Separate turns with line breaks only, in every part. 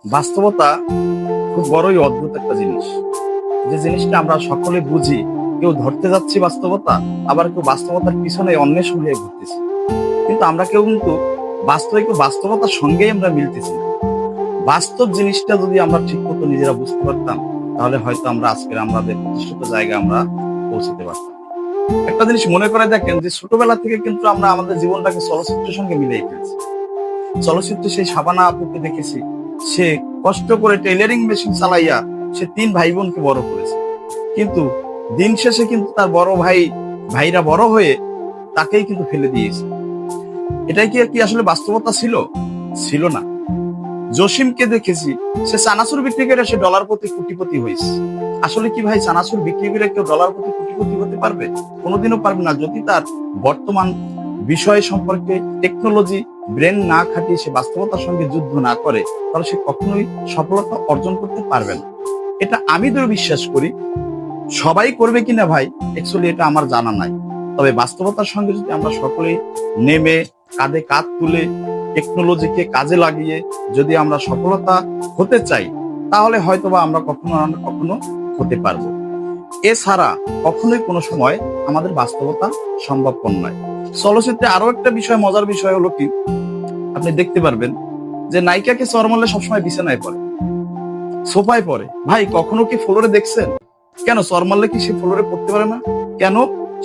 বাস্তবতা খুব বড়ই অদ্ভুত একটা জিনিস। যে জিনিসটা আমরা সকলে বুঝি, কেউ ধরতে যাচ্ছি বাস্তবতা, আবার কেউ বাস্তবতার পিছনে অন্বেষণ হয়ে ঘুরতেছি। কিন্তু আমরা কেউ কিন্তু বাস্তবতার সঙ্গেই আমরা মিলতেছি না। বাস্তব জিনিসটা যদি আমরা ঠিক মতো নিজেরা বুঝতে পারতাম, তাহলে হয়তো আমরা আজকের আমাদের প্রতিষ্ঠিত জায়গায় আমরা পৌঁছতে পারতাম। একটা জিনিস মনে করে দেখেন, যে ছোটবেলা থেকে কিন্তু আমরা আমাদের জীবনটাকে চলচ্চিত্রের সঙ্গে মিলিয়ে ফেলছি। চলচ্চিত্রে সেই শাবানা আপুকে দেখেছি, সে কষ্ট করে টেইলারিং মেশিন চালাইয়া সে 3 ভাই বোনকে বড় করেছে। কিন্তু দিন শেষে কিন্তু তার বড় ভাইরা বড় হয়ে তাকেই কিন্তু ফেলে দিয়েছে। এটাই কি আসলে বাস্তবতা ছিল? ছিল না। জসিমকে দেখেছি, সে চানাচুর বিক্রি করে সে ডলার প্রতি কোটিপতি হয়েছে। আসলে কি ভাই, চানাচুর বিক্রি করে কেউ ডলার প্রতি কোটিপতি হতে পারবে? কোনোদিনও পারবে না। যদি তার বর্তমান বিষয় সম্পর্কে টেকনোলজি ব্রেন না খাটিয়ে সে বাস্তবতার সঙ্গে যুদ্ধ না করে, তাহলে সে কখনোই সফলতা অর্জন করতে পারবে না। এটা আমি দৃঢ় বিশ্বাস করি। সবাই করবে কিনা ভাই, অ্যাকচুয়ালি এটা আমার জানা নাই। তবে বাস্তবতার সঙ্গে যদি আমরা সকলেই নেমে কাঁধে কাঁধ তুলে টেকনোলজিকে কাজে লাগিয়ে যদি আমরা সফলতা হতে চাই, তাহলে হয়তোবা আমরা কখনো না কখনো হতে পারবো। এছাড়া কখনোই কোনো সময় আমাদের বাস্তবতা সম্ভবপর নয়। চলচ্চিত্রে আরো একটা বিষয়, মজার বিষয় হলো কি, আপনি দেখতে পারবেন যে নায়িকাকে চর মারলে সবসময় বিছানায় পড়ে, সোফায় পড়ে। ভাই, কখনো কি ফ্লোরে দেখছেন? কেন চর মারলে কি সে ফ্লোরে পড়তে পারে না? কেন?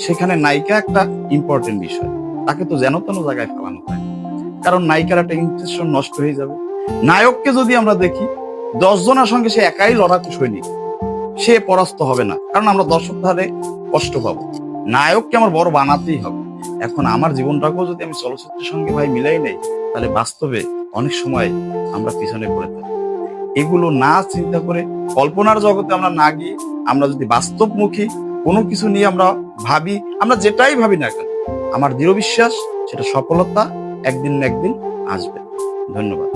সেখানে নায়িকা একটা ইম্পর্টেন্ট বিষয়, তাকে তো যেন তেন জায়গায় ফেলানো হয়, কারণ নায়িকার একটা ইন্টেনশন নষ্ট হয়ে যাবে। নায়ককে যদি আমরা দেখি, 10 জনের সঙ্গে সে একাই লড়াকু সৈনিক, সে পরাস্ত হবে না, কারণ আমরা দর্শক ধারে কষ্ট পাবো। নায়ককে আমার বড় বানাতেই হবে। এখন আমার জীবনটাকেও যদি আমি চলচ্চিত্রের সঙ্গে ভাই মিলাই নেই, তাহলে বাস্তবে অনেক সময় আমরা পিছনে পড়ে থাকি। এগুলো না চিন্তা করে, কল্পনার জগতে আমরা না গিয়ে, আমরা যদি বাস্তবমুখী কোনো কিছু নিয়ে আমরা ভাবি, আমরা যেটাই ভাবি না কেন, আমার দৃঢ় বিশ্বাস সেটা সফলতা একদিন না একদিন আসবে। ধন্যবাদ।